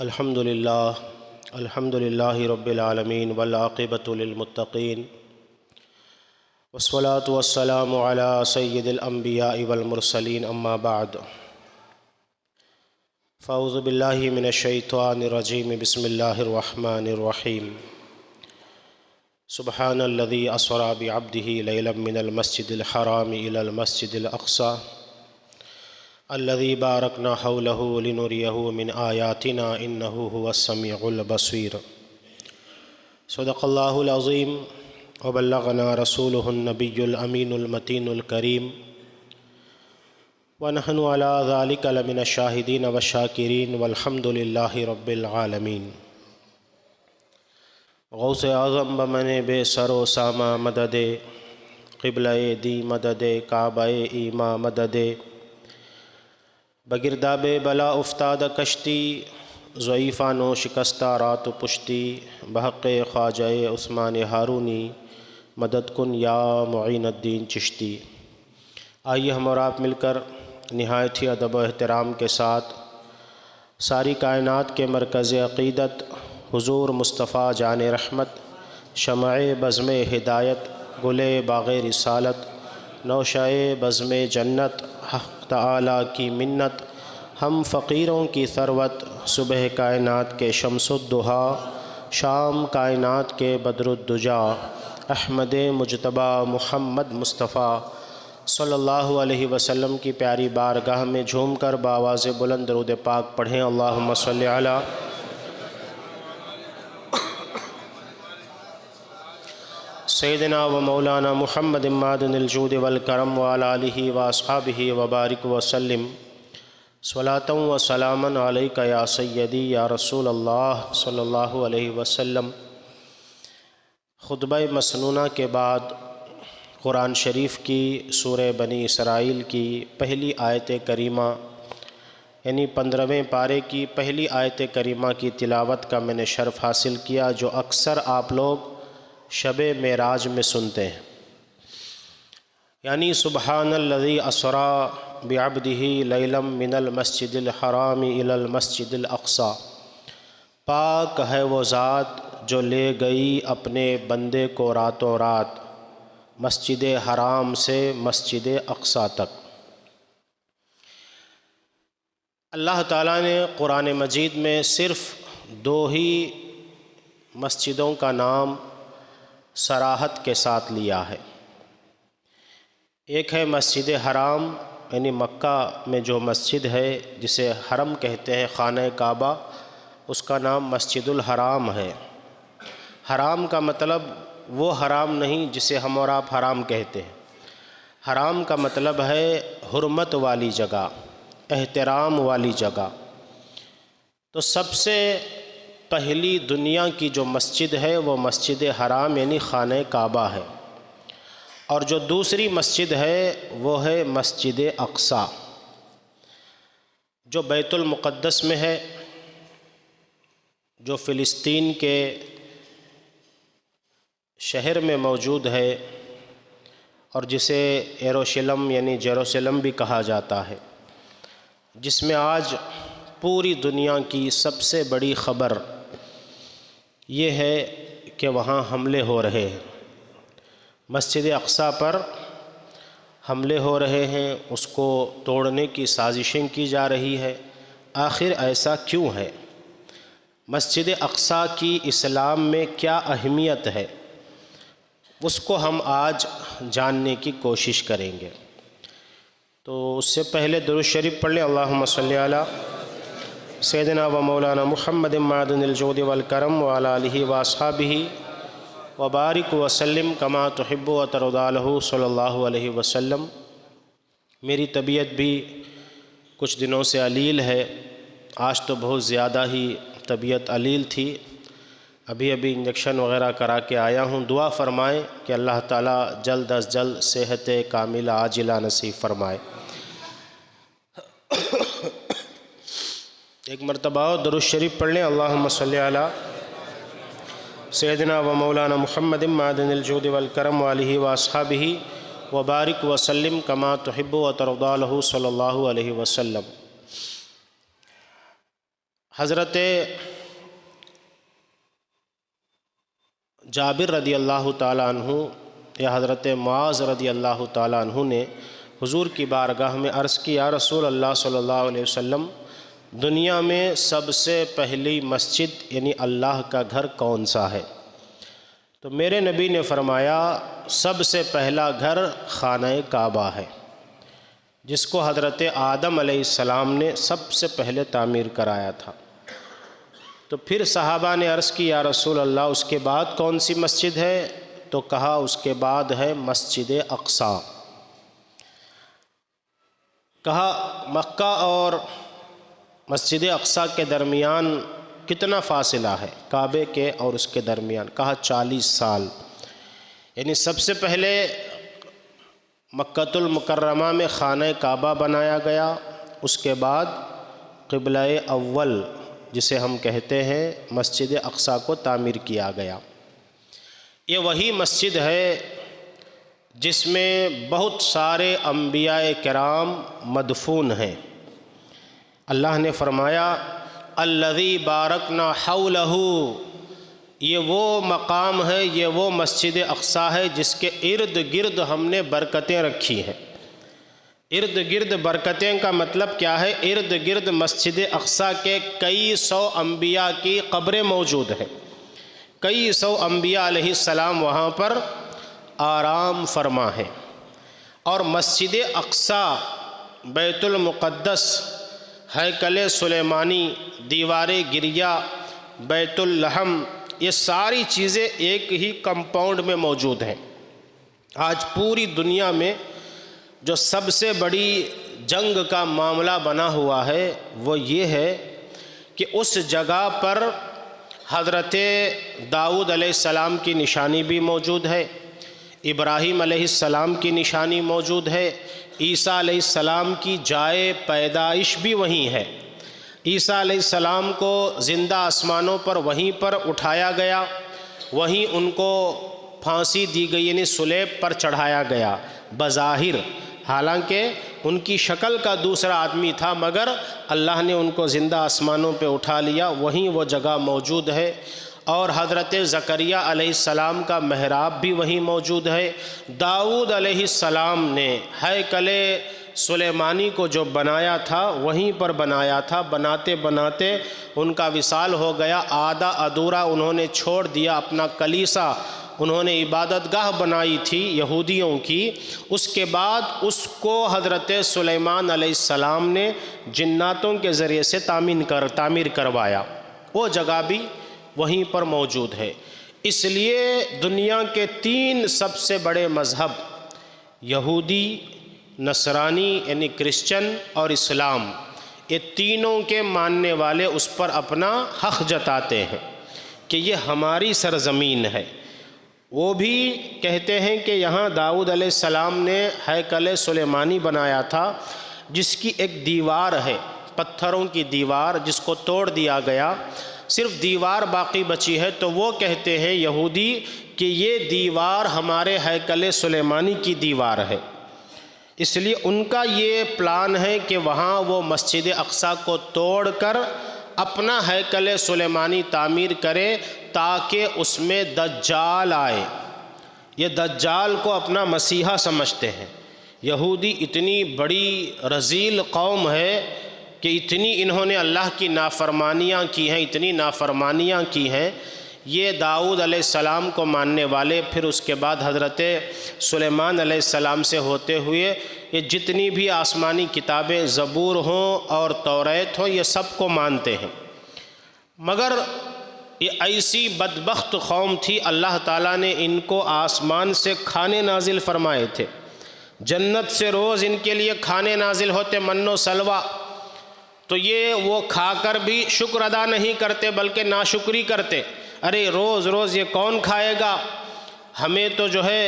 الحمد للہ رب العالمین والعاقبۃ للمتقین والصلاة والسلام علی سید الانبیاء والمرسلین اما بعد فاعوذ باللہ من الشیطان الرجیم بسم اللہ الرحمن الرحیم سبحان الذی اسری بعبدہ لیلا من المسجد الحرام الی المسجد الاقصی الذي باركنا حوله لنريه من آياتنا إنه هو السميع البصير صدق الله العظيم وبلغنا رسوله النبي الأمين المتين الكريم ونحن على ذلك لمن الشاهدين والشاكرين والحمد لله رب العالمين غوث اعظم بمن بے سر و سامہ مدد قبلہ دی مدد کعبہ ایما مدد بگرداب بلا افتاد کشتی ضعیفان و شکستہ رات و پشتی بحق خواجہ عثمان ہارونی مدد کن یا معین الدین چشتی۔ آئیے ہم اور آپ مل کر نہایت ہی ادب و احترام کے ساتھ ساری کائنات کے مرکز عقیدت حضور مصطفیٰ جان رحمت شمع بزم ہدایت گل باغ رسالت نوشہ بزم جنت حق تعالیٰ کی منت ہم فقیروں کی ثروت صبح کائنات کے شمس الضحیٰ شام کائنات کے بدر الدجا احمد مجتبی محمد مصطفیٰ صلی اللہ علیہ وسلم کی پیاری بارگاہ میں جھوم کر بآواز بلند درود پاک پڑھیں۔ اللہم صلی علی سیدنا و مولانا محمد معدن الجود والکرم وعلی آلہ واصحابہ وبارک وسلم صلاۃ و سلاما علیک یا سیدی یا رسول اللہ صلی اللہ علیہ وسلم۔ خطبہ مسنونہ کے بعد قرآن شریف کی سورہ بنی اسرائیل کی پہلی آیت کریمہ یعنی 15ویں پارے کی پہلی آیت کریمہ کی تلاوت کا میں نے شرف حاصل کیا، جو اکثر آپ لوگ شب معراج میں سنتے ہیں، یعنی سبحان الذی اسری بعبدہ لیلا من المسجد الحرام الی المسجد الاقصی، پاک ہے وہ ذات جو لے گئی اپنے بندے کو راتوں رات مسجد حرام سے مسجد اقصی تک۔ اللہ تعالیٰ نے قرآن مجید میں صرف 2 ہی مسجدوں کا نام صراحت کے ساتھ لیا ہے۔ ایک ہے مسجد حرام یعنی مکہ میں جو مسجد ہے جسے حرم کہتے ہیں، خانہ کعبہ، اس کا نام مسجد الحرام ہے۔ حرام کا مطلب وہ حرام نہیں جسے ہم اور آپ حرام کہتے ہیں، حرام کا مطلب ہے حرمت والی جگہ، احترام والی جگہ۔ تو سب سے پہلی دنیا کی جو مسجد ہے وہ مسجد حرام یعنی خانہ کعبہ ہے، اور جو دوسری مسجد ہے وہ ہے مسجد اقصی جو بیت المقدس میں ہے، جو فلسطین کے شہر میں موجود ہے اور جسے یروشلم یعنی جیروسلم بھی کہا جاتا ہے، جس میں آج پوری دنیا کی سب سے بڑی خبر یہ ہے کہ وہاں حملے ہو رہے ہیں، مسجد اقصی پر حملے ہو رہے ہیں، اس کو توڑنے کی سازشیں کی جا رہی ہے۔ آخر ایسا کیوں ہے؟ مسجد اقصی کی اسلام میں کیا اہمیت ہے، اس کو ہم آج جاننے کی کوشش کریں گے۔ تو اس سے پہلے درود شریف پڑھ لیں۔ اللہم صلی علی سیدنا و مولانا محمد معدن الجود والکرم وعلی آلہ واصحابہ وبارک وسلم کما تحب و ترضی عنہ صلی اللہ علیہ وسلم۔ میری طبیعت بھی کچھ دنوں سے علیل ہے، آج تو بہت زیادہ ہی طبیعت علیل تھی، ابھی انجیکشن وغیرہ کرا کے آیا ہوں۔ دعا فرمائیں کہ اللہ تعالیٰ جلد از جلد صحت کاملہ عاجلہ نصیب فرمائے۔ ایک مرتبہ درود شریف پڑھ لیں۔ اللہم صلی علی سیدنا و مولانا محمد معدن الجود والکرم وآلہ واصحابہ وبارک وسلم کما تحب و ترضی عنہ صلی اللہ علیہ وسلم۔ حضرت جابر رضی اللہ تعالیٰ عنہ یا حضرت معاذ رضی اللہ تعالیٰ عنہ نے حضور کی بارگاہ میں عرض کی، یا رسول اللہ صلی اللہ علیہ وسلم، دنیا میں سب سے پہلی مسجد یعنی اللہ کا گھر کون سا ہے؟ تو میرے نبی نے فرمایا، سب سے پہلا گھر خانہ کعبہ ہے، جس کو حضرت آدم علیہ السلام نے سب سے پہلے تعمیر کرایا تھا۔ تو پھر صحابہ نے عرض کی، یا رسول اللہ، اس کے بعد کون سی مسجد ہے؟ تو کہا اس کے بعد ہے مسجد اقصیٰ۔ کہا مکہ اور مسجد اقصیٰ کے درمیان کتنا فاصلہ ہے کعبے کے اور اس کے درمیان؟ کہا 40 سال۔ یعنی سب سے پہلے مکہ المکرمہ میں خانہ کعبہ بنایا گیا، اس کے بعد قبلہ اول جسے ہم کہتے ہیں مسجد اقصیٰ کو تعمیر کیا گیا۔ یہ وہی مسجد ہے جس میں بہت سارے انبیاء کرام مدفون ہیں۔ اللہ نے فرمایا، الذی بارکنا حولہ، یہ وہ مقام ہے، یہ وہ مسجد اقصیٰ ہے جس کے ارد گرد ہم نے برکتیں رکھی ہیں۔ ارد گرد برکتیں کا مطلب کیا ہے؟ ارد گرد مسجد اقصیٰ کے کئی سو انبیاء کی قبریں موجود ہیں، کئی سو انبیاء علیہ السلام وہاں پر آرام فرما ہے۔ اور مسجد اقصیٰ، بیت المقدس، ہیکل سلیمانی، دیوار گریہ، بیت اللحم، یہ ساری چیزیں ایک ہی کمپاؤنڈ میں موجود ہیں۔ آج پوری دنیا میں جو سب سے بڑی جنگ کا معاملہ بنا ہوا ہے وہ یہ ہے کہ اس جگہ پر حضرت داؤد علیہ السلام کی نشانی بھی موجود ہے، ابراہیم علیہ السلام کی نشانی موجود ہے، عیسیٰ علیہ السلام کی جائے پیدائش بھی وہیں ہے۔ عیسیٰ علیہ السلام کو زندہ آسمانوں پر وہیں پر اٹھایا گیا، وہیں ان کو پھانسی دی گئی، یعنی صلیب پر چڑھایا گیا بظاہر، حالانکہ ان کی شکل کا دوسرا آدمی تھا، مگر اللہ نے ان کو زندہ آسمانوں پہ اٹھا لیا، وہیں وہ جگہ موجود ہے۔ اور حضرت زکریا علیہ السلام کا محراب بھی وہیں موجود ہے۔ داؤد علیہ السلام نے ہیکل سلیمانی کو جو بنایا تھا وہیں پر بنایا تھا، بناتے بناتے ان کا وصال ہو گیا، آدھا ادھورا انہوں نے چھوڑ دیا اپنا کلیسا، انہوں نے عبادت گاہ بنائی تھی یہودیوں کی، اس کے بعد اس کو حضرت سلیمان علیہ السلام نے جناتوں کے ذریعے سے تعمیر کروایا، وہ جگہ بھی وہیں پر موجود ہے۔ اس لیے دنیا کے 3 سب سے بڑے مذہب، یہودی، نصرانی یعنی کرسچن اور اسلام، یہ تینوں کے ماننے والے اس پر اپنا حق جتاتے ہیں کہ یہ ہماری سرزمین ہے۔ وہ بھی کہتے ہیں کہ یہاں داؤد علیہ السلام نے ہیکل سلیمانی بنایا تھا، جس کی ایک دیوار ہے، پتھروں کی دیوار، جس کو توڑ دیا گیا، صرف دیوار باقی بچی ہے، تو وہ کہتے ہیں یہودی کہ یہ دیوار ہمارے ہیکل سلیمانی کی دیوار ہے۔ اس لیے ان کا یہ پلان ہے کہ وہاں وہ مسجد اقصیٰ کو توڑ کر اپنا ہیکل سلیمانی تعمیر کرے تاکہ اس میں دجال آئے۔ یہ دجال کو اپنا مسیحا سمجھتے ہیں۔ یہودی اتنی بڑی رذیل قوم ہے کہ اتنی انہوں نے اللہ کی نافرمانیاں کی ہیں، اتنی نافرمانیاں کی ہیں۔ یہ داؤد علیہ السلام کو ماننے والے، پھر اس کے بعد حضرت سلیمان علیہ السلام سے ہوتے ہوئے یہ جتنی بھی آسمانی کتابیں، زبور ہوں اور توریت ہوں، یہ سب کو مانتے ہیں۔ مگر یہ ایسی بدبخت قوم تھی، اللہ تعالیٰ نے ان کو آسمان سے کھانے نازل فرمائے تھے، جنت سے روز ان کے لیے کھانے نازل ہوتے، من و سلوہ، تو یہ وہ کھا کر بھی شکر ادا نہیں کرتے بلکہ ناشکری کرتے۔ ارے روز روز یہ کون کھائے گا، ہمیں تو جو ہے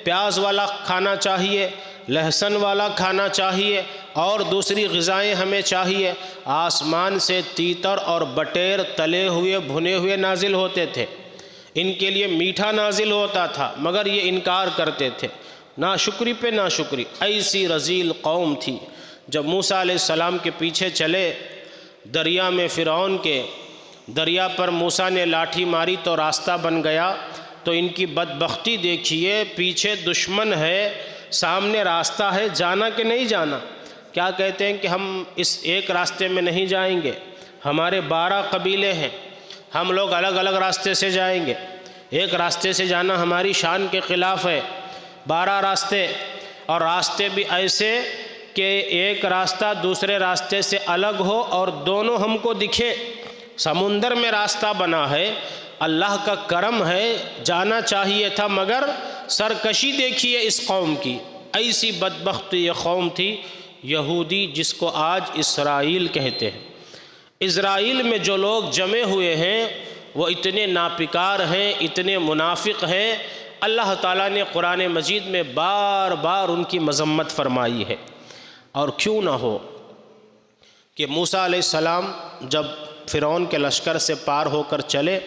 پیاز والا کھانا چاہیے، لہسن والا کھانا چاہیے، اور دوسری غذائیں ہمیں چاہیے۔ آسمان سے تیتر اور بٹیر تلے ہوئے بھنے ہوئے نازل ہوتے تھے، ان کے لیے میٹھا نازل ہوتا تھا، مگر یہ انکار کرتے تھے، ناشکری پہ ناشکری۔ ایسی رذیل قوم تھی۔ جب موسیٰ علیہ السلام کے پیچھے چلے، دریا میں فرعون کے، دریا پر موسیٰ نے لاٹھی ماری تو راستہ بن گیا، تو ان کی بدبختی دیکھیے، پیچھے دشمن ہے، سامنے راستہ ہے، جانا کہ نہیں جانا؟ کیا کہتے ہیں کہ ہم اس ایک راستے میں نہیں جائیں گے، ہمارے 12 قبیلے ہیں، ہم لوگ الگ الگ راستے سے جائیں گے، ایک راستے سے جانا ہماری شان کے خلاف ہے۔ 12 راستے، اور راستے بھی ایسے کہ ایک راستہ دوسرے راستے سے الگ ہو اور دونوں ہم کو دکھے۔ سمندر میں راستہ بنا ہے، اللہ کا کرم ہے، جانا چاہیے تھا، مگر سرکشی دیکھیے اس قوم کی، ایسی بدبخت یہ قوم تھی یہودی، جس کو آج اسرائیل کہتے ہیں۔ اسرائیل میں جو لوگ جمے ہوئے ہیں وہ اتنے ناپکار ہیں، اتنے منافق ہیں، اللہ تعالیٰ نے قرآن مجید میں بار بار ان کی مذمت فرمائی ہے۔ اور کیوں نہ ہو کہ موسیٰ علیہ السلام جب فرعون کے لشکر سے پار ہو کر چلے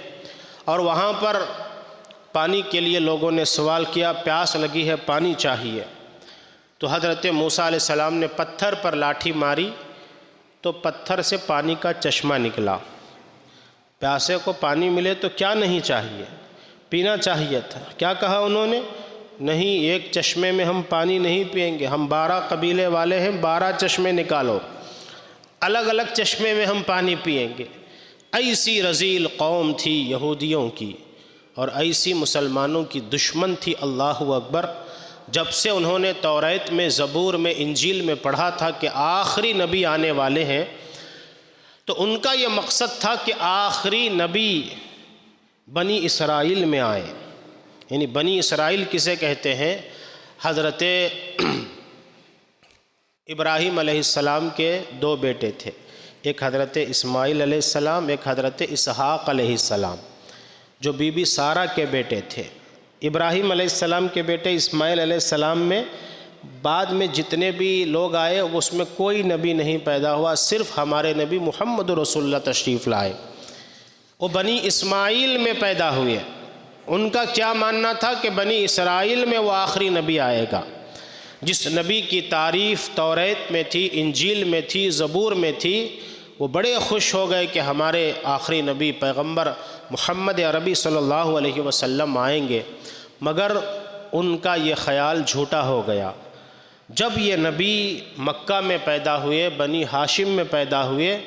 اور وہاں پر پانی کے لیے لوگوں نے سوال کیا، پیاس لگی ہے، پانی چاہیے، تو حضرت موسیٰ علیہ السلام نے پتھر پر لاٹھی ماری تو پتھر سے پانی کا چشمہ نکلا۔ پیاسے کو پانی ملے تو کیا نہیں چاہیے، پینا چاہیے تھا۔ کیا کہا انہوں نے؟ نہیں، ایک چشمے میں ہم پانی نہیں پئیں گے، ہم 12 قبیلے والے ہیں، 12 چشمے نکالو، الگ الگ چشمے میں ہم پانی پئیں گے۔ ایسی رذیل قوم تھی یہودیوں کی، اور ایسی مسلمانوں کی دشمن تھی، اللہ اکبر۔ جب سے انہوں نے توریت میں، زبور میں، انجیل میں پڑھا تھا کہ آخری نبی آنے والے ہیں، تو ان کا یہ مقصد تھا کہ آخری نبی بنی اسرائیل میں آئے۔ یعنی بنی اسرائیل کسے کہتے ہیں؟ حضرت ابراہیم علیہ السلام کے 2 بیٹے تھے، ایک حضرت اسماعیل علیہ السلام، ایک حضرت اسحاق علیہ السلام، جو بی بی سارہ کے بیٹے تھے۔ ابراہیم علیہ السلام کے بیٹے اسماعیل علیہ السلام میں بعد میں جتنے بھی لوگ آئے اس میں کوئی نبی نہیں پیدا ہوا، صرف ہمارے نبی محمد رسول اللہ تشریف لائے، وہ بنی اسماعیل میں پیدا ہوئے۔ ان کا کیا ماننا تھا کہ بنی اسرائیل میں وہ آخری نبی آئے گا، جس نبی کی تعریف توریت میں تھی، انجیل میں تھی، زبور میں تھی۔ وہ بڑے خوش ہو گئے کہ ہمارے آخری نبی پیغمبر محمد عربی صلی اللہ علیہ وسلم آئیں گے، مگر ان کا یہ خیال جھوٹا ہو گیا۔ جب یہ نبی مکہ میں پیدا ہوئے، بنی ہاشم میں پیدا ہوئے،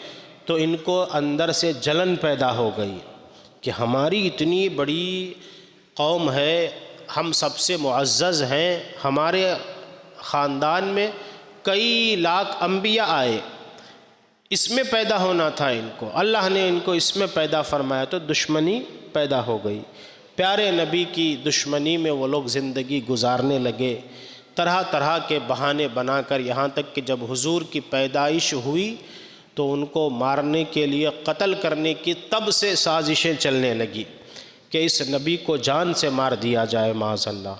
تو ان کو اندر سے جلن پیدا ہو گئی کہ ہماری اتنی بڑی قوم ہے، ہم سب سے معزز ہیں، ہمارے خاندان میں کئی لاکھ انبیاء آئے، اس میں پیدا ہونا تھا ان کو، اللہ نے ان کو اس میں پیدا فرمایا، تو دشمنی پیدا ہو گئی۔ پیارے نبی کی دشمنی میں وہ لوگ زندگی گزارنے لگے، طرح طرح کے بہانے بنا کر، یہاں تک کہ جب حضور کی پیدائش ہوئی تو ان کو مارنے کے لیے، قتل کرنے کی تب سے سازشیں چلنے لگی کہ اس نبی کو جان سے مار دیا جائے معاذ اللہ،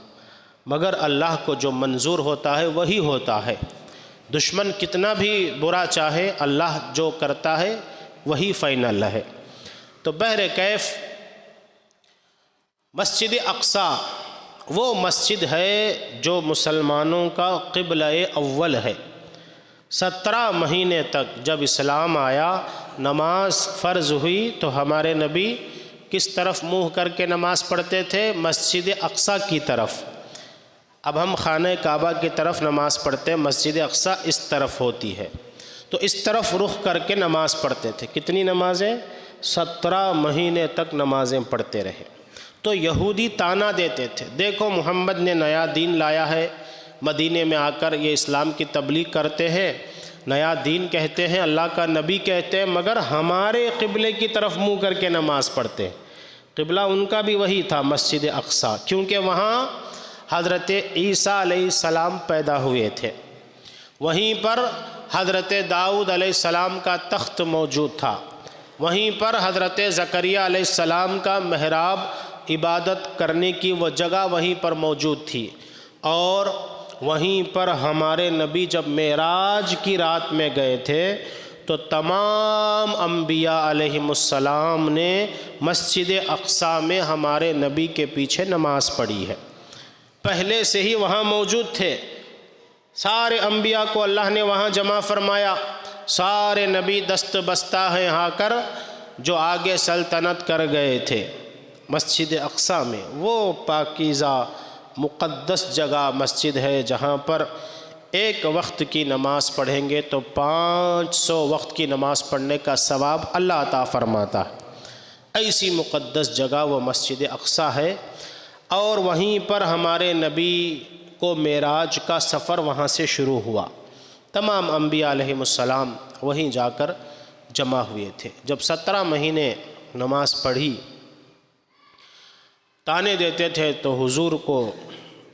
مگر اللہ کو جو منظور ہوتا ہے وہی ہوتا ہے۔ دشمن کتنا بھی برا چاہے، اللہ جو کرتا ہے وہی فائنل ہے۔ تو بہرکیف مسجد اقصیٰ وہ مسجد ہے جو مسلمانوں کا قبلہ اول ہے۔ 17 مہینے تک جب اسلام آیا، نماز فرض ہوئی تو ہمارے نبی کس طرف منہ کر کے نماز پڑھتے تھے؟ مسجد اقصیٰ کی طرف۔ اب ہم خانہ کعبہ کی طرف نماز پڑھتے ہیں، مسجد اقصیٰ اس طرف ہوتی ہے، تو اس طرف رخ کر کے نماز پڑھتے تھے۔ کتنی نمازیں؟ 17 مہینے تک نمازیں پڑھتے رہے۔ تو یہودی تانا دیتے تھے، دیکھو محمد نے نیا دین لایا ہے، مدینے میں آ کر یہ اسلام کی تبلیغ کرتے ہیں، نیا دین کہتے ہیں، اللہ کا نبی کہتے ہیں، مگر ہمارے قبلے کی طرف منہ کر کے نماز پڑھتے ہیں۔ قبلہ ان کا بھی وہی تھا، مسجد اقصیٰ، کیونکہ وہاں حضرت عیسیٰ علیہ السلام پیدا ہوئے تھے، وہیں پر حضرت داؤد علیہ السلام کا تخت موجود تھا، وہیں پر حضرت زکریہ علیہ السلام کا محراب، عبادت کرنے کی وہ جگہ وہیں پر موجود تھی، اور وہیں پر ہمارے نبی جب معراج کی رات میں گئے تھے تو تمام انبیاء علیہم السلام نے مسجد اقصیٰ میں ہمارے نبی کے پیچھے نماز پڑھی ہے، پہلے سے ہی وہاں موجود تھے، سارے انبیاء کو اللہ نے وہاں جمع فرمایا، سارے نبی دست بستہ ہیں آ کر جو آگے سلطنت کر گئے تھے مسجد اقصیٰ میں، وہ پاکیزہ مقدس جگہ مسجد ہے جہاں پر ایک وقت کی نماز پڑھیں گے تو 500 وقت کی نماز پڑھنے کا ثواب اللہ عطا فرماتا ہے۔ ایسی مقدس جگہ وہ مسجد اقصیٰ ہے، اور وہیں پر ہمارے نبی کو معراج کا سفر وہاں سے شروع ہوا۔ تمام انبیاء علیہم السلام وہیں جا کر جمع ہوئے تھے۔ جب 17 مہینے نماز پڑھی، تانے دیتے تھے تو حضور کو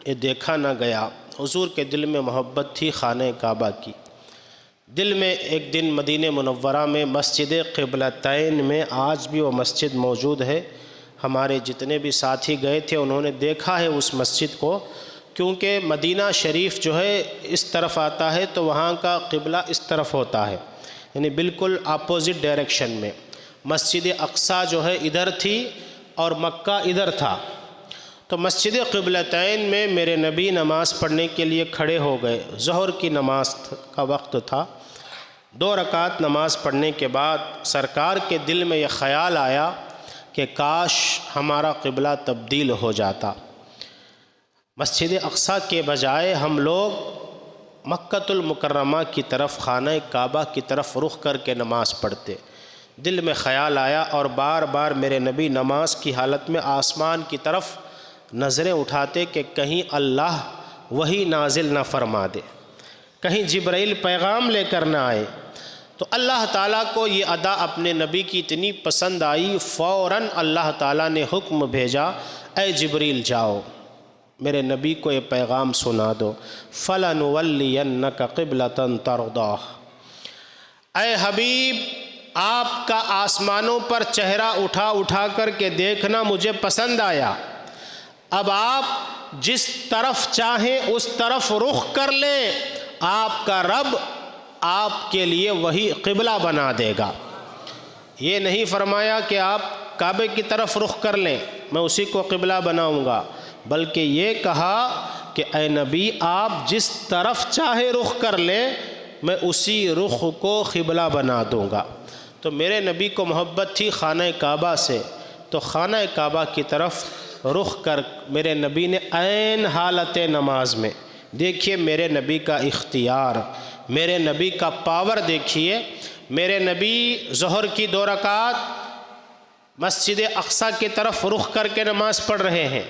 یہ دیکھا نہ گیا۔ حضور کے دل میں محبت تھی خانہ کعبہ کی۔ دل میں ایک دن مدینہ منورہ میں مسجد قبلتین میں آج بھی وہ مسجد موجود ہے۔ ہمارے جتنے بھی ساتھی گئے تھے انہوں نے دیکھا ہے اس مسجد کو، کیونکہ مدینہ شریف جو ہے اس طرف آتا ہے تو وہاں کا قبلہ اس طرف ہوتا ہے، یعنی بالکل اپوزٹ ڈائریکشن میں۔ مسجد اقصیٰ جو ہے ادھر تھی اور مکہ ادھر تھا۔ تو مسجد قبلتین میں میرے نبی نماز پڑھنے کے لیے کھڑے ہو گئے۔ ظہر کی نماز کا وقت تھا۔ 2 رکعت نماز پڑھنے کے بعد سرکار کے دل میں یہ خیال آیا کہ کاش ہمارا قبلہ تبدیل ہو جاتا، مسجد اقصیٰ کے بجائے ہم لوگ مکۃ المکرمہ کی طرف، خانہ کعبہ کی طرف رخ کر کے نماز پڑھتے۔ دل میں خیال آیا اور بار بار میرے نبی نماز کی حالت میں آسمان کی طرف نظریں اٹھاتے کہ کہیں اللہ وہی نازل نہ فرما دے، کہیں جبرائیل پیغام لے کر نہ آئے۔ تو اللہ تعالیٰ کو یہ ادا اپنے نبی کی اتنی پسند آئی، فوراً اللہ تعالیٰ نے حکم بھیجا، اے جبریل جاؤ میرے نبی کو یہ پیغام سنا دو، فَلَنُوَلِّيَنَّكَ قِبْلَةً تَرْضَاهَا۔ اے حبیب، آپ کا آسمانوں پر چہرہ اٹھا اٹھا کر کے دیکھنا مجھے پسند آیا، اب آپ جس طرف چاہیں اس طرف رخ کر لیں، آپ کا رب آپ کے لیے وہی قبلہ بنا دے گا۔ یہ نہیں فرمایا کہ آپ کعبے کی طرف رخ کر لیں میں اسی کو قبلہ بناؤں گا، بلکہ یہ کہا کہ اے نبی آپ جس طرف چاہے رخ کر لیں میں اسی رخ کو قبلہ بنا دوں گا۔ تو میرے نبی کو محبت تھی خانہ کعبہ سے، تو خانہ کعبہ کی طرف رخ کر میرے نبی نے عین حالت نماز میں، دیکھیے میرے نبی کا اختیار، میرے نبی کا پاور دیکھیے، میرے نبی ظہر کی 2 رکعت مسجد اقصیٰ کی طرف رخ کر کے نماز پڑھ رہے ہیں۔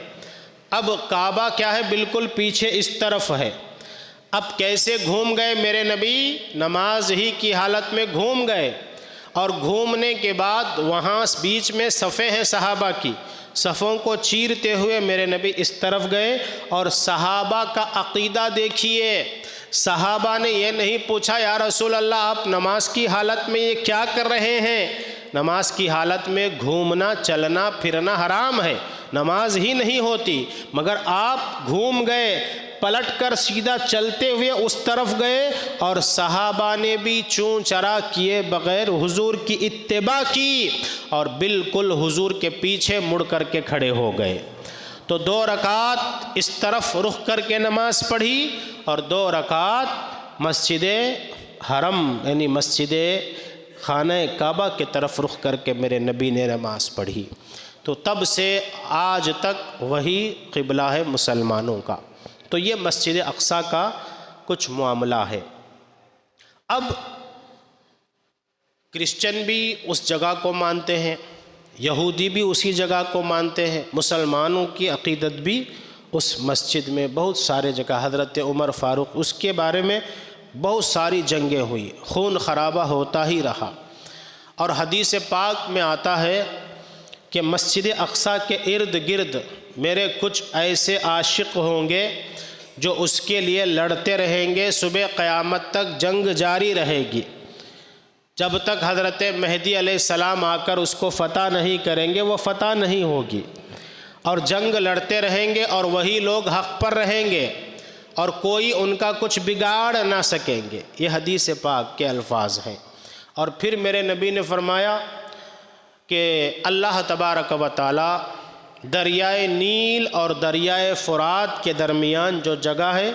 اب کعبہ کیا ہے، بالکل پیچھے اس طرف ہے۔ اب کیسے گھوم گئے میرے نبی، نماز ہی کی حالت میں گھوم گئے، اور گھومنے کے بعد وہاں بیچ میں صفیں ہیں صحابہ کی، صفوں کو چیرتے ہوئے میرے نبی اس طرف گئے، اور صحابہ کا عقیدہ دیکھیے۔ صحابہ نے یہ نہیں پوچھا یا رسول اللہ آپ نماز کی حالت میں یہ کیا کر رہے ہیں، نماز کی حالت میں گھومنا چلنا پھرنا حرام ہے، نماز ہی نہیں ہوتی، مگر آپ گھوم گئے، پلٹ کر سیدھا چلتے ہوئے اس طرف گئے، اور صحابہ نے بھی چون چرا کیے بغیر حضور کی اتباع کی، اور بالکل حضور کے پیچھے مڑ کر کے کھڑے ہو گئے۔ تو 2 رکعت اس طرف رخ کر کے نماز پڑھی، اور 2 رکعت مسجد حرم یعنی مسجد خانہ کعبہ کی طرف رخ کر کے میرے نبی نے نماز پڑھی۔ تو تب سے آج تک وہی قبلہ ہے مسلمانوں کا۔ تو یہ مسجد اقصیٰ کا کچھ معاملہ ہے۔ اب کرسچن بھی اس جگہ کو مانتے ہیں، یہودی بھی اسی جگہ کو مانتے ہیں، مسلمانوں کی عقیدت بھی اس مسجد میں بہت سارے جگہ، حضرت عمر فاروق اس کے بارے میں بہت ساری جنگیں ہوئی، خون خرابہ ہوتا ہی رہا۔ اور حدیث پاک میں آتا ہے کہ مسجد اقصیٰ کے ارد گرد میرے کچھ ایسے عاشق ہوں گے جو اس کے لیے لڑتے رہیں گے، صبح قیامت تک جنگ جاری رہے گی، جب تک حضرت مہدی علیہ السلام آ کر اس کو فتح نہیں کریں گے وہ فتح نہیں ہوگی، اور جنگ لڑتے رہیں گے اور وہی لوگ حق پر رہیں گے اور کوئی ان کا کچھ بگاڑ نہ سکیں گے۔ یہ حدیث پاک کے الفاظ ہیں۔ اور پھر میرے نبی نے فرمایا کہ اللہ تبارک و تعالی دریائے نیل اور دریائے فرات کے درمیان جو جگہ ہے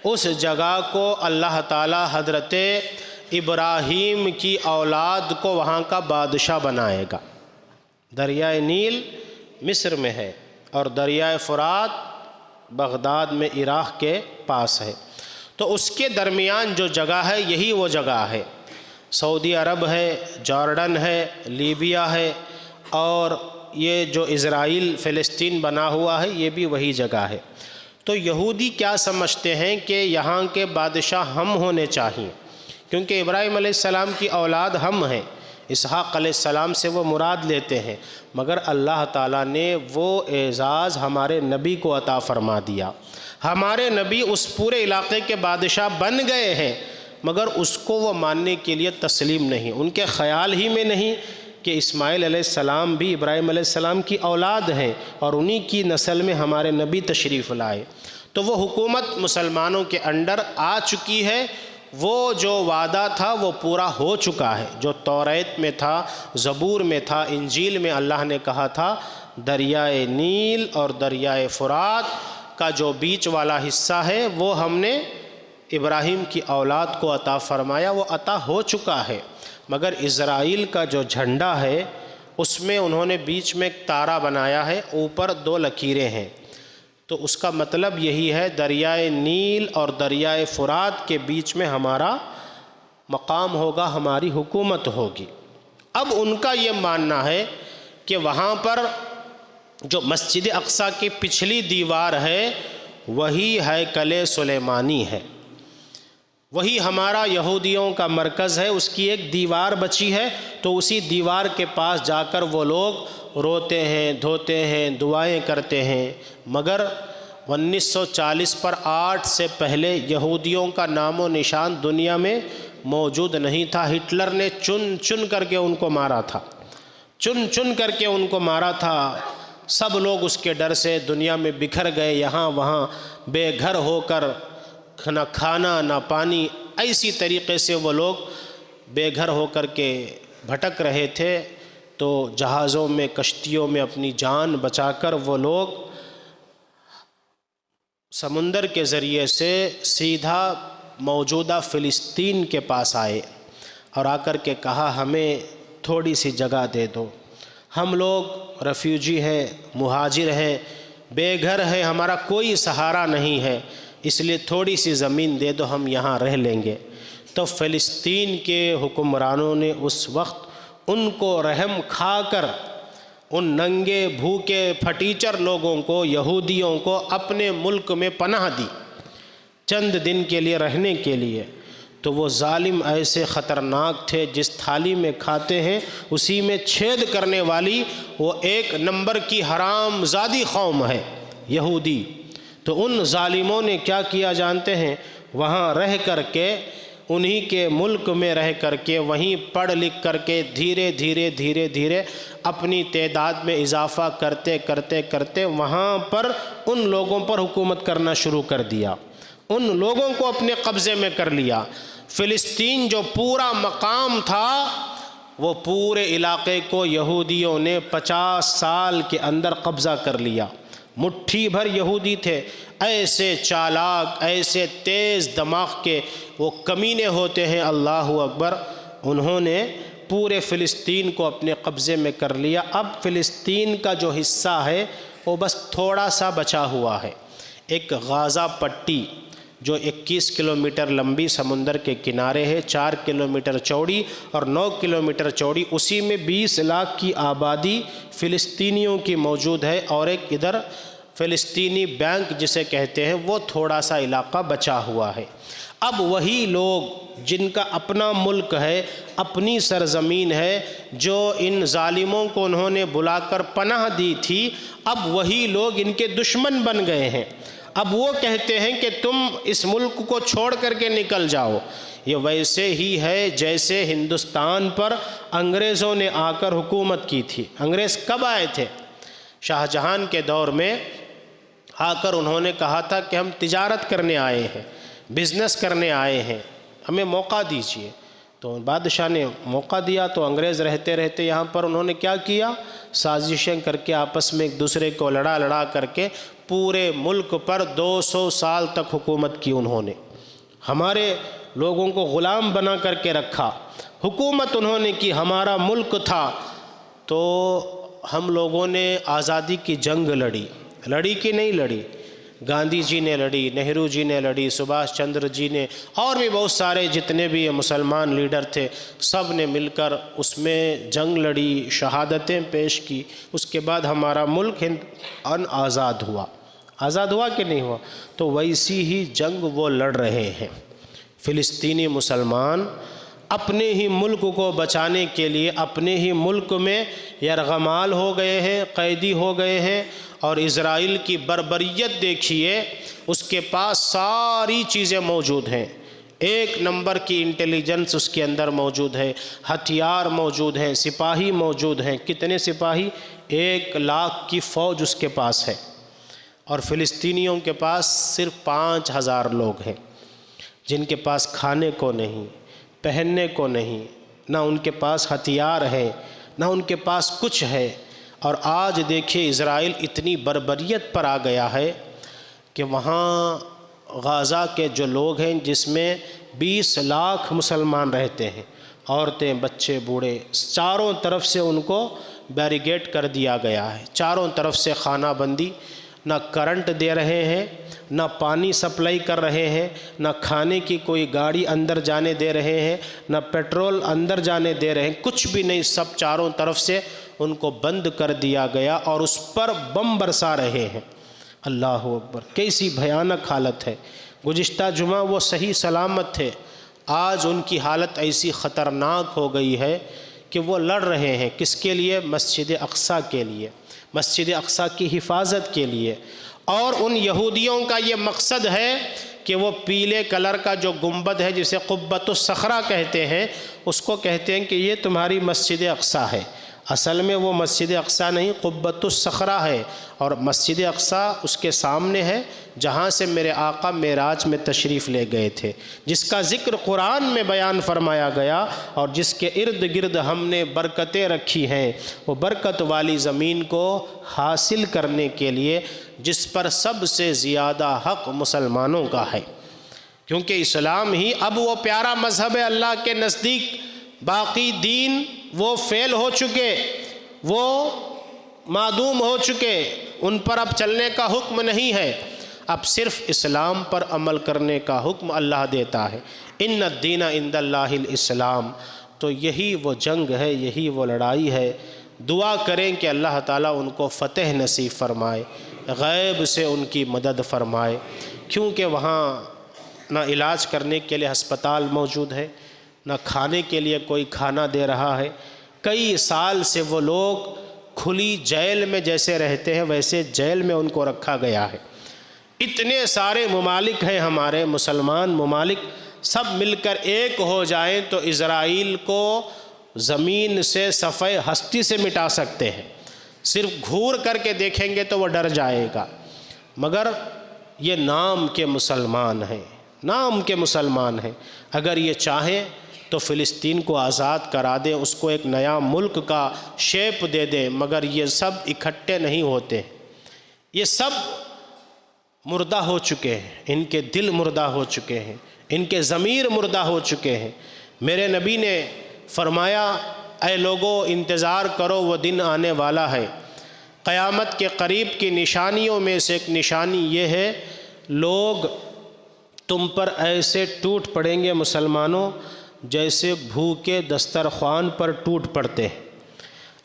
اس جگہ کو اللہ تعالی حضرت ابراہیم کی اولاد کو وہاں کا بادشاہ بنائے گا۔ دریائے نیل مصر میں ہے اور دریائے فرات بغداد میں عراق کے پاس ہے، تو اس کے درمیان جو جگہ ہے یہی وہ جگہ ہے۔ سعودی عرب ہے، جارڈن ہے، لیبیا ہے، اور یہ جو اسرائیل فلسطین بنا ہوا ہے یہ بھی وہی جگہ ہے۔ تو یہودی کیا سمجھتے ہیں کہ یہاں کے بادشاہ ہم ہونے چاہیے، کیونکہ ابراہیم علیہ السلام کی اولاد ہم ہیں، اسحاق علیہ السلام سے وہ مراد لیتے ہیں، مگر اللہ تعالیٰ نے وہ اعزاز ہمارے نبی کو عطا فرما دیا۔ ہمارے نبی اس پورے علاقے کے بادشاہ بن گئے ہیں، مگر اس کو وہ ماننے کے لیے تسلیم نہیں، ان کے خیال ہی میں نہیں کہ اسماعیل علیہ السلام بھی ابراہیم علیہ السلام کی اولاد ہیں اور انہی کی نسل میں ہمارے نبی تشریف لائے۔ تو وہ حکومت مسلمانوں کے انڈر آ چکی ہے، وہ جو وعدہ تھا وہ پورا ہو چکا ہے، جو توریت میں تھا، زبور میں تھا، انجیل میں اللہ نے کہا تھا دریائے نیل اور دریائے فرات کا جو بیچ والا حصہ ہے وہ ہم نے ابراہیم کی اولاد کو عطا فرمایا، وہ عطا ہو چکا ہے۔ مگر اسرائیل کا جو جھنڈا ہے اس میں انہوں نے بیچ میں ایک تارا بنایا ہے، اوپر 2 لکیریں ہیں، تو اس کا مطلب یہی ہے دریائے نیل اور دریائے فرات کے بیچ میں ہمارا مقام ہوگا، ہماری حکومت ہوگی۔ اب ان کا یہ ماننا ہے کہ وہاں پر جو مسجد اقصیٰ کی پچھلی دیوار ہے وہی ہیکل سلیمانی ہے، وہی ہمارا یہودیوں کا مرکز ہے، اس کی ایک دیوار بچی ہے، تو اسی دیوار کے پاس جا کر وہ لوگ روتے ہیں، دھوتے ہیں، دعائیں کرتے ہیں۔ مگر 1940 پر 8 سے پہلے یہودیوں کا نام و نشان دنیا میں موجود نہیں تھا۔ ہٹلر نے چن چن کر کے ان کو مارا تھا، چن چن کر کے ان کو مارا تھا، سب لوگ اس کے ڈر سے دنیا میں بکھر گئے، یہاں وہاں بے گھر ہو کر نہ کھانا نہ پانی، ایسی طریقے سے وہ لوگ بے گھر ہو کر کے بھٹک رہے تھے۔ تو جہازوں میں، کشتیوں میں اپنی جان بچا کر وہ لوگ سمندر کے ذریعے سے سیدھا موجودہ فلسطین کے پاس آئے اور آ کر کے کہا ہمیں تھوڑی سی جگہ دے دو، ہم لوگ ریفیوجی ہیں، مہاجر ہیں، بے گھر ہیں، ہمارا کوئی سہارا نہیں ہے، اس لیے تھوڑی سی زمین دے دو، ہم یہاں رہ لیں گے۔ تو فلسطین کے حکمرانوں نے اس وقت ان کو رحم کھا کر ان ننگے بھوکے پھٹیچر لوگوں کو، یہودیوں کو اپنے ملک میں پناہ دی چند دن کے لیے رہنے کے لیے۔ تو وہ ظالم ایسے خطرناک تھے، جس تھالی میں کھاتے ہیں اسی میں چھید کرنے والی وہ 1 نمبر کی حرام زادی قوم ہے یہودی۔ تو ان ظالموں نے کیا کیا جانتے ہیں؟ وہاں رہ کر کے، انہی کے ملک میں رہ کر کے، وہیں پڑھ لکھ کر کے دھیرے دھیرے اپنی تعداد میں اضافہ کرتے کرتے کرتے وہاں پر ان لوگوں پر حکومت کرنا شروع کر دیا، ان لوگوں کو اپنے قبضے میں کر لیا۔ فلسطین جو پورا مقام تھا وہ پورے علاقے کو یہودیوں نے 50 سال کے اندر قبضہ کر لیا۔ مٹھی بھر یہودی تھے، ایسے چالاک، ایسے تیز دماغ کے وہ کمینے ہوتے ہیں، اللہ اکبر۔ انہوں نے پورے فلسطین کو اپنے قبضے میں کر لیا۔ اب فلسطین کا جو حصہ ہے وہ بس تھوڑا سا بچا ہوا ہے، ایک غازہ پٹی جو 21 کلومیٹر لمبی سمندر کے کنارے ہے، 4 کلومیٹر چوڑی اور 9 کلومیٹر چوڑی، اسی میں 20 لاکھ کی آبادی فلسطینیوں کی موجود ہے، اور ایک ادھر فلسطینی بینک جسے کہتے ہیں وہ تھوڑا سا علاقہ بچا ہوا ہے۔ اب وہی لوگ جن کا اپنا ملک ہے، اپنی سرزمین ہے، جو ان ظالموں کو انہوں نے بلا کر پناہ دی تھی، اب وہی لوگ ان کے دشمن بن گئے ہیں۔ اب وہ کہتے ہیں کہ تم اس ملک کو چھوڑ کر کے نکل جاؤ۔ یہ ویسے ہی ہے جیسے ہندوستان پر انگریزوں نے آ کر حکومت کی تھی۔ انگریز کب آئے تھے؟ شاہ جہان کے دور میں آ کر انہوں نے کہا تھا کہ ہم تجارت کرنے آئے ہیں، بزنس کرنے آئے ہیں، ہمیں موقع دیجیے۔ تو بادشاہ نے موقع دیا، تو انگریز رہتے رہتے یہاں پر انہوں نے کیا کیا؟ سازشیں کر کے آپس میں ایک دوسرے کو لڑا کر کے پورے ملک پر 200 سال تک حکومت کی انہوں نے۔ ہمارے لوگوں کو غلام بنا کر کے رکھا، حکومت انہوں نے کی، ہمارا ملک تھا، تو ہم لوگوں نے آزادی کی جنگ لڑی کہ نہیں لڑی؟ گاندھی جی نے لڑی، نہرو جی نے لڑی، سبھاش چندر جی نے، اور بھی بہت سارے جتنے بھی مسلمان لیڈر تھے سب نے مل کر اس میں جنگ لڑی، شہادتیں پیش کی، اس کے بعد ہمارا ملک آزاد ہوا کہ نہیں ہوا؟ تو ویسی ہی جنگ وہ لڑ رہے ہیں فلسطینی مسلمان، اپنے ہی ملک کو بچانے کے لیے اپنے ہی ملک میں یرغمال ہو گئے ہیں، قیدی ہو گئے ہیں، اور اسرائیل کی بربریت دیکھیے، اس کے پاس ساری چیزیں موجود ہیں، ایک نمبر کی انٹیلیجنس اس کے اندر موجود ہے، ہتھیار موجود ہیں، سپاہی موجود ہیں، کتنے سپاہی؟ 1,00,000 کی فوج اس کے پاس ہے، اور فلسطینیوں کے پاس صرف 5,000 لوگ ہیں، جن کے پاس کھانے کو نہیں، پہننے کو نہیں، نہ ان کے پاس ہتھیار ہے، نہ ان کے پاس کچھ ہے۔ اور آج دیکھیے اسرائیل اتنی بربریت پر آ گیا ہے کہ وہاں غزہ کے جو لوگ ہیں، جس میں 20 لاکھ مسلمان رہتے ہیں، عورتیں، بچے، بوڑھے، چاروں طرف سے ان کو بیریگیٹ کر دیا گیا ہے، چاروں طرف سے خانہ بندی، نہ کرنٹ دے رہے ہیں، نہ پانی سپلائی کر رہے ہیں، نہ کھانے کی کوئی گاڑی اندر جانے دے رہے ہیں، نہ پیٹرول اندر جانے دے رہے ہیں، کچھ بھی نہیں، سب چاروں طرف سے ان کو بند کر دیا گیا اور اس پر بم برسا رہے ہیں۔ اللہ اکبر، کیسی بھیانک حالت ہے۔ گزشتہ جمعہ وہ صحیح سلامت تھے، آج ان کی حالت ایسی خطرناک ہو گئی ہے کہ وہ لڑ رہے ہیں، کس کے لیے؟ مسجد اقصیٰ کے لیے، مسجد اقصیٰ کی حفاظت کے لیے۔ اور ان یہودیوں کا یہ مقصد ہے کہ وہ پیلے کلر کا جو گنبد ہے، جسے قبۃ الصخرہ کہتے ہیں، اس کو کہتے ہیں کہ یہ تمہاری مسجد اقصیٰ ہے۔ اصل میں وہ مسجد اقصیٰ نہیں، قبۃ الصخرہ ہے، اور مسجد اقصیٰ اس کے سامنے ہے جہاں سے میرے آقا معراج میں تشریف لے گئے تھے، جس کا ذکر قرآن میں بیان فرمایا گیا، اور جس کے ارد گرد ہم نے برکتیں رکھی ہیں، وہ برکت والی زمین کو حاصل کرنے کے لیے جس پر سب سے زیادہ حق مسلمانوں کا ہے، کیونکہ اسلام ہی اب وہ پیارا مذہب ہے اللہ کے نزدیک۔ باقی دین وہ فیل ہو چکے، وہ معدوم ہو چکے، ان پر اب چلنے کا حکم نہیں ہے، اب صرف اسلام پر عمل کرنے کا حکم اللہ دیتا ہے۔ ان الدین عند اللہ الاسلام۔ تو یہی وہ جنگ ہے، یہی وہ لڑائی ہے۔ دعا کریں کہ اللہ تعالیٰ ان کو فتح نصیب فرمائے، غیب سے ان کی مدد فرمائے، کیونکہ وہاں نہ علاج کرنے کے لیے ہسپتال موجود ہے، نہ کھانے کے لیے کوئی کھانا دے رہا ہے۔ کئی سال سے وہ لوگ کھلی جیل میں جیسے رہتے ہیں ویسے جیل میں ان کو رکھا گیا ہے۔ اتنے سارے ممالک ہیں ہمارے مسلمان ممالک، سب مل کر ایک ہو جائیں تو اسرائیل کو زمین سے صفحہ ہستی سے مٹا سکتے ہیں، صرف گھور کر کے دیکھیں گے تو وہ ڈر جائے گا۔ مگر یہ نام کے مسلمان ہیں، نام کے مسلمان ہیں، اگر یہ چاہیں تو فلسطین کو آزاد کرا دیں، اس کو ایک نیا ملک کا شیپ دے دیں، مگر یہ سب اکٹھے نہیں ہوتے، یہ سب مردہ ہو چکے ہیں، ان کے دل مردہ ہو چکے ہیں، ان کے ضمیر مردہ ہو چکے ہیں۔ میرے نبی نے فرمایا، اے لوگو انتظار کرو، وہ دن آنے والا ہے، قیامت کے قریب کی نشانیوں میں سے ایک نشانی یہ ہے، لوگ تم پر ایسے ٹوٹ پڑیں گے مسلمانوں جیسے بھوکے دسترخوان پر ٹوٹ پڑتے ہیں۔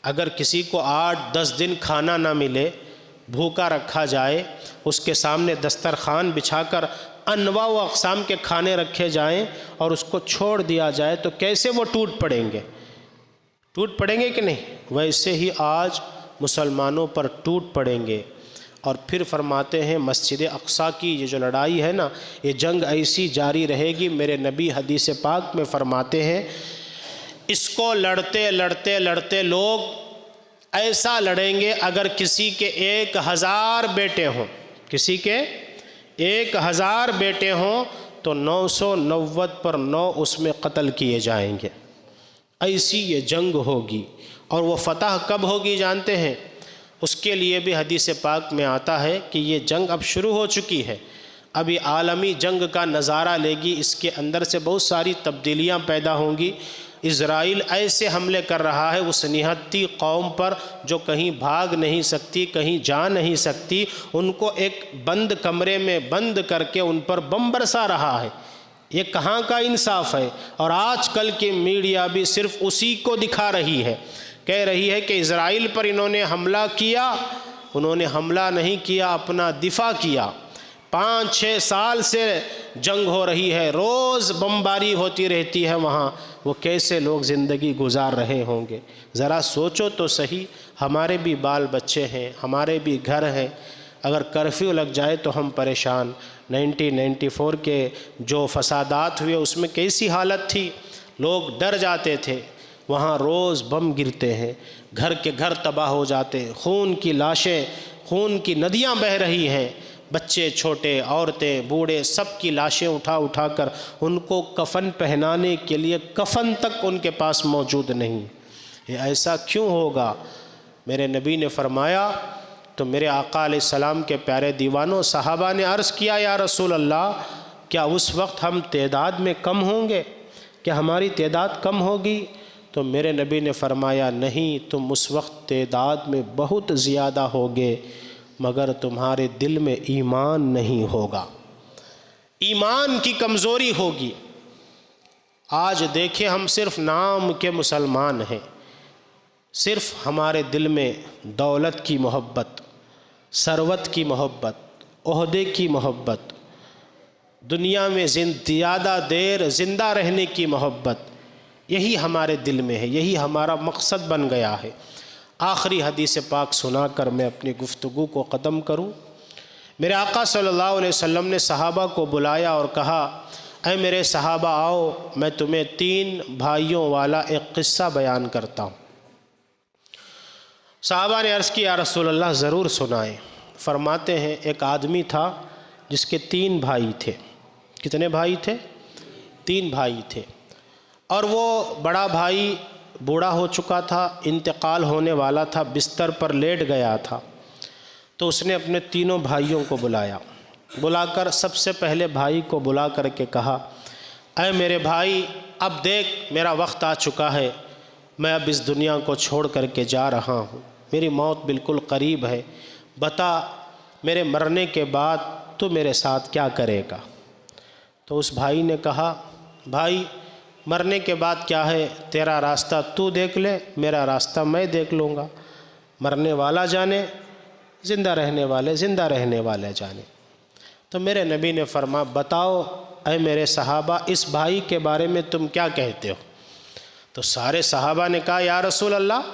اگر کسی کو 8-10 دن کھانا نہ ملے، بھوکا رکھا جائے، اس کے سامنے دسترخوان بچھا کر انواع و اقسام کے کھانے رکھے جائیں اور اس کو چھوڑ دیا جائے تو کیسے وہ ٹوٹ پڑیں گے؟ ٹوٹ پڑیں گے کہ نہیں؟ ویسے ہی آج مسلمانوں پر ٹوٹ پڑیں گے۔ اور پھر فرماتے ہیں مسجد اقصیٰ کی یہ جو لڑائی ہے نا، یہ جنگ ایسی جاری رہے گی۔ میرے نبی حدیث پاک میں فرماتے ہیں، اس کو لڑتے لڑتے لڑتے لوگ ایسا لڑیں گے، اگر کسی کے 1000 بیٹے ہوں، کسی کے 1000 بیٹے ہوں تو 990 پر 9 اس میں قتل کیے جائیں گے۔ ایسی یہ جنگ ہوگی، اور وہ فتح کب ہوگی جانتے ہیں؟ اس کے لیے بھی حدیث پاک میں آتا ہے کہ یہ جنگ اب شروع ہو چکی ہے، ابھی عالمی جنگ کا نظارہ لے گی، اس کے اندر سے بہت ساری تبدیلیاں پیدا ہوں گی۔ اسرائیل ایسے حملے کر رہا ہے اس نہتی قوم پر جو کہیں بھاگ نہیں سکتی، کہیں جا نہیں سکتی، ان کو ایک بند کمرے میں بند کر کے ان پر بم برسا رہا ہے۔ یہ کہاں کا انصاف ہے؟ اور آج کل کی میڈیا بھی صرف اسی کو دکھا رہی ہے، کہہ رہی ہے کہ اسرائیل پر انہوں نے حملہ کیا، انہوں نے حملہ نہیں کیا، اپنا دفاع کیا۔ 5-6 سال سے جنگ ہو رہی ہے، روز بمباری ہوتی رہتی ہے وہاں، وہ کیسے لوگ زندگی گزار رہے ہوں گے؟ ذرا سوچو تو صحیح، ہمارے بھی بال بچے ہیں، ہمارے بھی گھر ہیں، اگر کرفیو لگ جائے تو ہم پریشان۔ 1994 کے جو فسادات ہوئے اس میں کیسی حالت تھی، لوگ ڈر جاتے تھے، وہاں روز بم گرتے ہیں، گھر کے گھر تباہ ہو جاتے ہیں، خون کی لاشیں، خون کی ندیاں بہہ رہی ہیں، بچے چھوٹے، عورتیں، بوڑھے، سب کی لاشیں اٹھا اٹھا کر ان کو کفن پہنانے کے لیے کفن تک ان کے پاس موجود نہیں۔ یہ ایسا کیوں ہوگا؟ میرے نبی نے فرمایا تو میرے آقا علیہ السلام کے پیارے دیوانوں، صحابہ نے عرض کیا یا رسول اللہ، کیا اس وقت ہم تعداد میں کم ہوں گے؟ کیا ہماری تعداد کم ہوگی؟ تو میرے نبی نے فرمایا نہیں، تم اس وقت تعداد میں بہت زیادہ ہوگے، مگر تمہارے دل میں ایمان نہیں ہوگا، ایمان کی کمزوری ہوگی۔ آج دیکھیں، ہم صرف نام کے مسلمان ہیں، صرف ہمارے دل میں دولت کی محبت، ثروت کی محبت، عہدے کی محبت، دنیا میں زیادہ دیر زندہ رہنے کی محبت، یہی ہمارے دل میں ہے، یہی ہمارا مقصد بن گیا ہے۔ آخری حدیث پاک سنا کر میں اپنی گفتگو کو ختم کروں۔ میرے آقا صلی اللہ علیہ وسلم نے صحابہ کو بلایا اور کہا، اے میرے صحابہ آؤ، میں تمہیں 3 بھائیوں والا ایک قصہ بیان کرتا ہوں۔ صحابہ نے عرض کی یا رسول اللہ ضرور سنائیں۔ فرماتے ہیں ایک آدمی تھا جس کے 3 بھائی تھے۔ کتنے بھائی تھے؟ 3 بھائی تھے، اور وہ بڑا بھائی بوڑھا ہو چکا تھا، انتقال ہونے والا تھا، بستر پر لیٹ گیا تھا۔ تو اس نے اپنے تینوں بھائیوں کو بلا کر سب سے پہلے بھائی کو بلا کر کے کہا، اے میرے بھائی، اب دیکھ میرا وقت آ چکا ہے، میں اب اس دنیا کو چھوڑ کر کے جا رہا ہوں، میری موت بالکل قریب ہے، بتا میرے مرنے کے بعد تو میرے ساتھ کیا کرے گا؟ تو اس بھائی نے کہا، بھائی مرنے کے بعد کیا ہے، تیرا راستہ تو دیکھ لے، میرا راستہ میں دیکھ لوں گا، مرنے والا جانے، زندہ رہنے والے جانے۔ تو میرے نبی نے فرمایا، بتاؤ اے میرے صحابہ، اس بھائی کے بارے میں تم کیا کہتے ہو؟ تو سارے صحابہ نے کہا، یا رسول اللہ،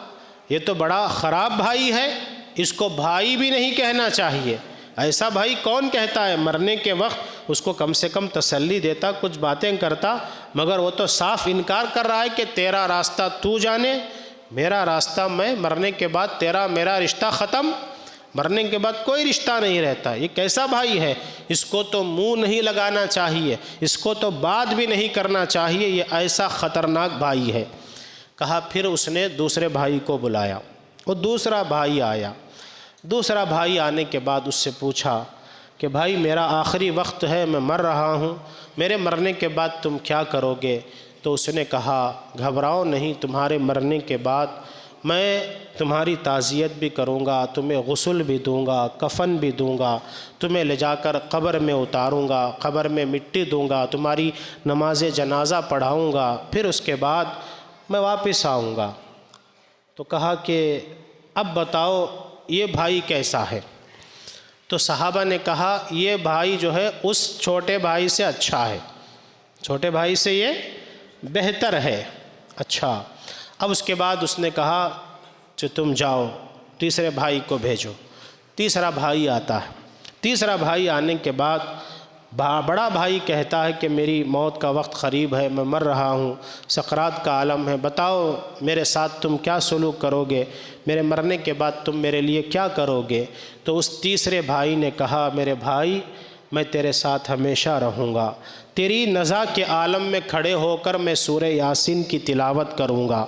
یہ تو بڑا خراب بھائی ہے، اس کو بھائی بھی نہیں کہنا چاہیے، ایسا بھائی کون کہتا ہے؟ مرنے کے وقت اس کو کم سے کم تسلی دیتا، کچھ باتیں کرتا، مگر وہ تو صاف انکار کر رہا ہے کہ تیرا راستہ تو جانے، میرا راستہ میں، مرنے کے بعد تیرا میرا رشتہ ختم، مرنے کے بعد کوئی رشتہ نہیں رہتا۔ یہ کیسا بھائی ہے؟ اس کو تو منہ نہیں لگانا چاہیے، اس کو تو بات بھی نہیں کرنا چاہیے، یہ ایسا خطرناک بھائی ہے۔ کہا پھر اس نے دوسرے بھائی کو بلایا، وہ دوسرا بھائی آیا، دوسرا بھائی آنے کے بعد اس سے پوچھا کہ بھائی میرا آخری وقت ہے، میں مر رہا ہوں، میرے مرنے کے بعد تم کیا کرو گے؟ تو اس نے کہا، گھبراؤ نہیں، تمہارے مرنے کے بعد میں تمہاری تعزیت بھی کروں گا، تمہیں غسل بھی دوں گا، کفن بھی دوں گا، تمہیں لے جا کر قبر میں اتاروں گا، قبر میں مٹی دوں گا، تمہاری نماز جنازہ پڑھاؤں گا، پھر اس کے بعد میں واپس آؤں گا۔ تو کہا کہ اب بتاؤ یہ بھائی کیسا ہے؟ تو صحابہ نے کہا، یہ بھائی جو ہے اس چھوٹے بھائی سے اچھا ہے، چھوٹے بھائی سے یہ بہتر ہے۔ اچھا، اب اس کے بعد اس نے کہا کہ تم جاؤ تیسرے بھائی کو بھیجو۔ تیسرا بھائی آتا ہے، تیسرا بھائی آنے کے بعد بڑا بھائی کہتا ہے کہ میری موت کا وقت قریب ہے، میں مر رہا ہوں، سکرات کا عالم ہے، بتاؤ میرے ساتھ تم کیا سلوک کرو گے، میرے مرنے کے بعد تم میرے لیے کیا کرو گے؟ تو اس تیسرے بھائی نے کہا، میرے بھائی میں تیرے ساتھ ہمیشہ رہوں گا، تیری نزا کے عالم میں کھڑے ہو کر میں سورہ یاسین کی تلاوت کروں گا،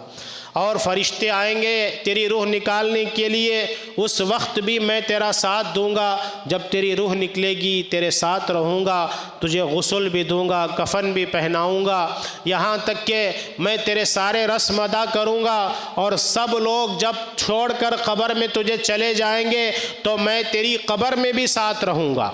اور فرشتے آئیں گے تیری روح نکالنے کے لیے، اس وقت بھی میں تیرا ساتھ دوں گا۔ جب تیری روح نکلے گی تیرے ساتھ رہوں گا، تجھے غسل بھی دوں گا، کفن بھی پہناؤں گا، یہاں تک کہ میں تیرے سارے رسم ادا کروں گا، اور سب لوگ جب چھوڑ کر قبر میں تجھے چلے جائیں گے تو میں تیری قبر میں بھی ساتھ رہوں گا،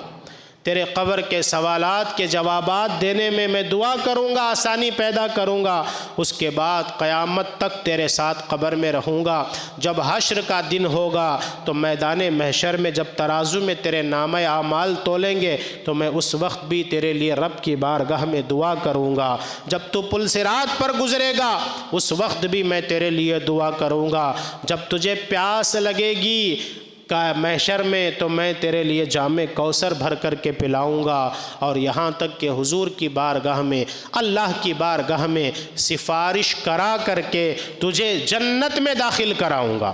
تیرے قبر کے سوالات کے جوابات دینے میں دعا کروں گا، آسانی پیدا کروں گا، اس کے بعد قیامت تک تیرے ساتھ قبر میں رہوں گا۔ جب حشر کا دن ہوگا تو میدان محشر میں جب ترازو میں تیرے نامہ اعمال تولیں گے تو میں اس وقت بھی تیرے لیے رب کی بارگاہ میں دعا کروں گا۔ جب تو پل صراط پر گزرے گا اس وقت بھی میں تیرے لیے دعا کروں گا۔ جب تجھے پیاس لگے گی محشر میں تو میں تیرے لیے جام کوثر بھر کر کے پلاؤں گا، اور یہاں تک کہ حضور کی بارگاہ میں، اللہ کی بارگاہ میں سفارش کرا کر کے تجھے جنت میں داخل کراؤں گا،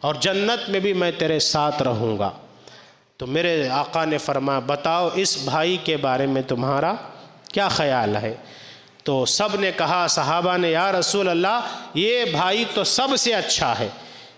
اور جنت میں بھی میں تیرے ساتھ رہوں گا۔ تو میرے آقا نے فرمایا بتاؤ اس بھائی کے بارے میں تمہارا کیا خیال ہے؟ تو سب نے کہا، صحابہ نے، یا رسول اللہ یہ بھائی تو سب سے اچھا ہے،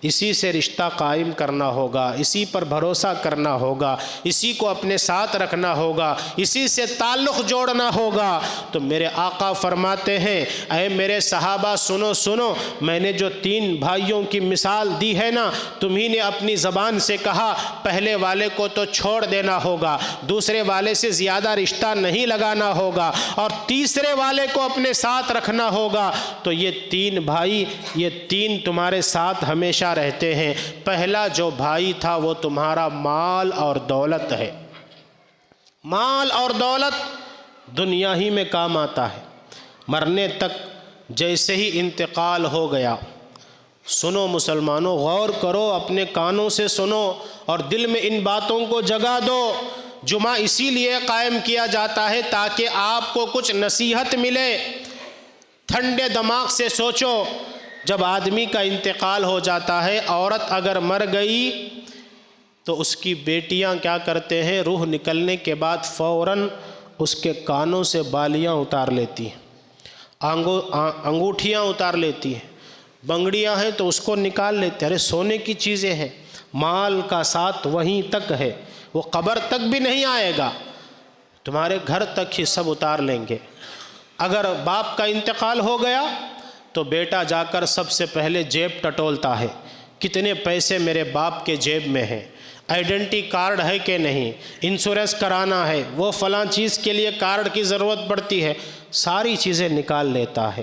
اسی سے رشتہ قائم کرنا ہوگا، اسی پر بھروسہ کرنا ہوگا، اسی کو اپنے ساتھ رکھنا ہوگا، اسی سے تعلق جوڑنا ہوگا۔ تو میرے آقا فرماتے ہیں، اے میرے صحابہ سنو سنو، میں نے جو 3 بھائیوں کی مثال دی ہے نا، تمہیں نے اپنی زبان سے کہا پہلے والے کو تو چھوڑ دینا ہوگا، دوسرے والے سے زیادہ رشتہ نہیں لگانا ہوگا، اور تیسرے والے کو اپنے ساتھ رکھنا ہوگا۔ تو یہ 3 بھائی، یہ 3 تمہارے ساتھ ہمیشہ رہتے ہیں۔ پہلا جو بھائی تھا وہ تمہارا مال اور دولت ہے۔ مال اور دولت دنیا ہی میں کام آتا ہے، مرنے تک جیسے ہی انتقال ہو گیا۔ سنو مسلمانوں، غور کرو، اپنے کانوں سے سنو اور دل میں ان باتوں کو جگا دو۔ جمعہ اسی لیے قائم کیا جاتا ہے تاکہ آپ کو کچھ نصیحت ملے۔ ٹھنڈے دماغ سے سوچو، جب آدمی کا انتقال ہو جاتا ہے، عورت اگر مر گئی تو اس کی بیٹیاں کیا کرتے ہیں، روح نکلنے کے بعد فوراً اس کے کانوں سے بالیاں اتار لیتی ہیں، انگوٹھیاں اتار لیتی ہیں، بنگڑیاں ہیں تو اس کو نکال لیتے ہیں۔ ارے سونے کی چیزیں ہیں، مال کا ساتھ وہیں تک ہے، وہ قبر تک بھی نہیں آئے گا، تمہارے گھر تک ہی سب اتار لیں گے۔ اگر باپ کا انتقال ہو گیا تو بیٹا جا کر سب سے پہلے جیب ٹٹولتا ہے، کتنے پیسے میرے باپ کے جیب میں ہیں، آئیڈینٹی کارڈ ہے کہ نہیں، انشورنس کرانا ہے، وہ فلاں چیز کے لیے کارڈ کی ضرورت پڑتی ہے، ساری چیزیں نکال لیتا ہے۔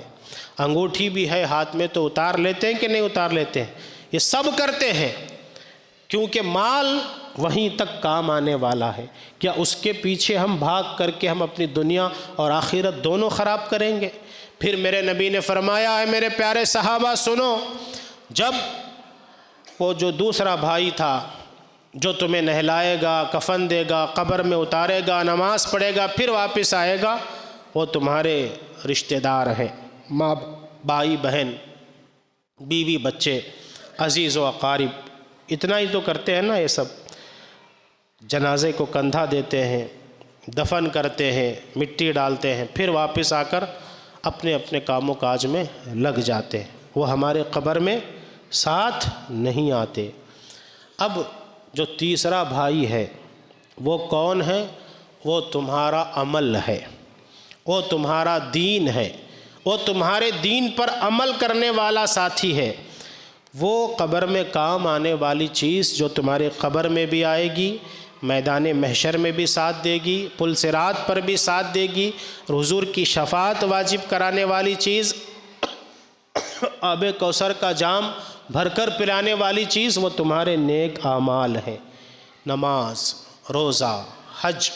انگوٹھی بھی ہے ہاتھ میں تو اتار لیتے ہیں کہ نہیں اتار لیتے ہیں، یہ سب کرتے ہیں، کیونکہ مال وہیں تک کام آنے والا ہے۔ کیا اس کے پیچھے ہم بھاگ کر کے ہم اپنی دنیا اور آخرت دونوں خراب کریں گے؟ پھر میرے نبی نے فرمایا، ہے میرے پیارے صحابہ سنو، جب وہ جو دوسرا بھائی تھا جو تمہیں نہلائے گا، کفن دے گا، قبر میں اتارے گا، نماز پڑھے گا، پھر واپس آئے گا، وہ تمہارے رشتہ دار ہیں، ماں، بھائی بہن، بیوی بچے، عزیز و اقارب، اتنا ہی تو کرتے ہیں نا یہ سب۔ جنازے کو کندھا دیتے ہیں، دفن کرتے ہیں، مٹی ڈالتے ہیں، پھر واپس آ کر اپنے اپنے کام و کاج میں لگ جاتے ہیں، وہ ہمارے قبر میں ساتھ نہیں آتے۔ اب جو تیسرا بھائی ہے وہ کون ہے؟ وہ تمہارا عمل ہے، وہ تمہارا دین ہے، وہ تمہارے دین پر عمل کرنے والا ساتھی ہے۔ وہ قبر میں کام آنے والی چیز جو تمہارے قبر میں بھی آئے گی، میدان محشر میں بھی ساتھ دے گی، پل صراط پر بھی ساتھ دے گی، حضور کی شفاعت واجب کرانے والی چیز، آب کوثر کا جام بھر کر پلانے والی چیز، وہ تمہارے نیک اعمال ہیں۔ نماز، روزہ، حج،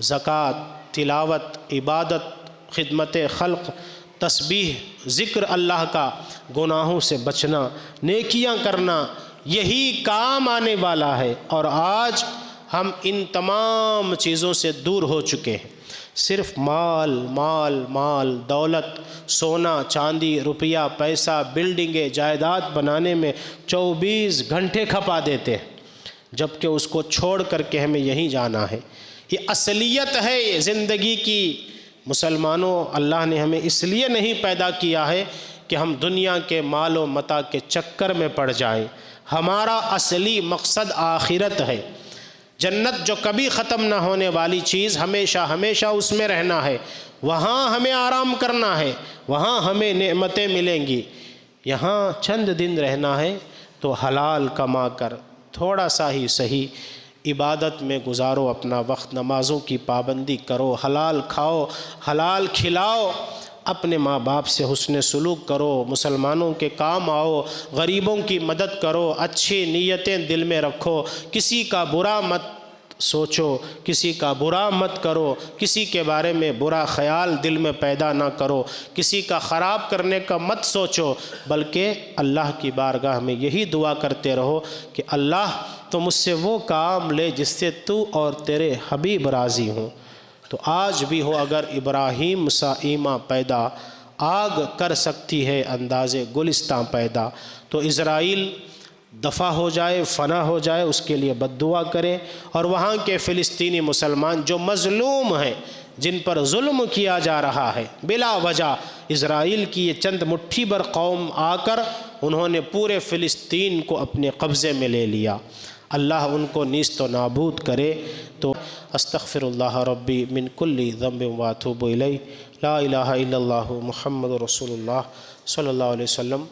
زکوٰۃ، تلاوت، عبادت، خدمت خلق، تسبیح، ذکر اللہ کا، گناہوں سے بچنا، نیکیاں کرنا، یہی کام آنے والا ہے۔ اور آج ہم ان تمام چیزوں سے دور ہو چکے ہیں، صرف مال مال مال، دولت، سونا چاندی، روپیہ پیسہ، بلڈنگیں، جائیداد بنانے میں 24 گھنٹے کھپا دیتے ہیں، جبکہ اس کو چھوڑ کر کے ہمیں یہیں جانا ہے۔ یہ اصلیت ہے یہ زندگی کی۔ مسلمانوں، اللہ نے ہمیں اس لیے نہیں پیدا کیا ہے کہ ہم دنیا کے مال و متاع کے چکر میں پڑ جائیں۔ ہمارا اصلی مقصد آخرت ہے، جنت جو کبھی ختم نہ ہونے والی چیز، ہمیشہ ہمیشہ اس میں رہنا ہے، وہاں ہمیں آرام کرنا ہے، وہاں ہمیں نعمتیں ملیں گی۔ یہاں چند دن رہنا ہے تو حلال کما کر تھوڑا سا ہی صحیح عبادت میں گزارو اپنا وقت، نمازوں کی پابندی کرو، حلال کھاؤ، حلال کھلاؤ، اپنے ماں باپ سے حسن سلوک کرو، مسلمانوں کے کام آؤ، غریبوں کی مدد کرو، اچھی نیتیں دل میں رکھو، کسی کا برا مت سوچو، کسی کا برا مت کرو، کسی کے بارے میں برا خیال دل میں پیدا نہ کرو، کسی کا خراب کرنے کا مت سوچو، بلکہ اللہ کی بارگاہ میں یہی دعا کرتے رہو کہ اللہ تو مجھ سے وہ کام لے جس سے تو اور تیرے حبیب راضی ہوں۔ تو آج بھی ہو اگر ابراہیم سا ایماں پیدا، آگ کر سکتی ہے انداز گلستاں پیدا، تو اسرائیل دفع ہو جائے، فنا ہو جائے، اس کے لیے بد دعا کریں۔ اور وہاں کے فلسطینی مسلمان جو مظلوم ہیں، جن پر ظلم کیا جا رہا ہے بلا وجہ، اسرائیل کی یہ چند مٹھی بھر قوم آ کر انہوں نے پورے فلسطین کو اپنے قبضے میں لے لیا، اللہ ان کو نیست و نابود کرے۔ تو استغفر اللہ ربی من کل ذنب واتوب الیہ، لا الہ الا اللہ محمد رسول اللہ صلی اللہ علیہ وسلم۔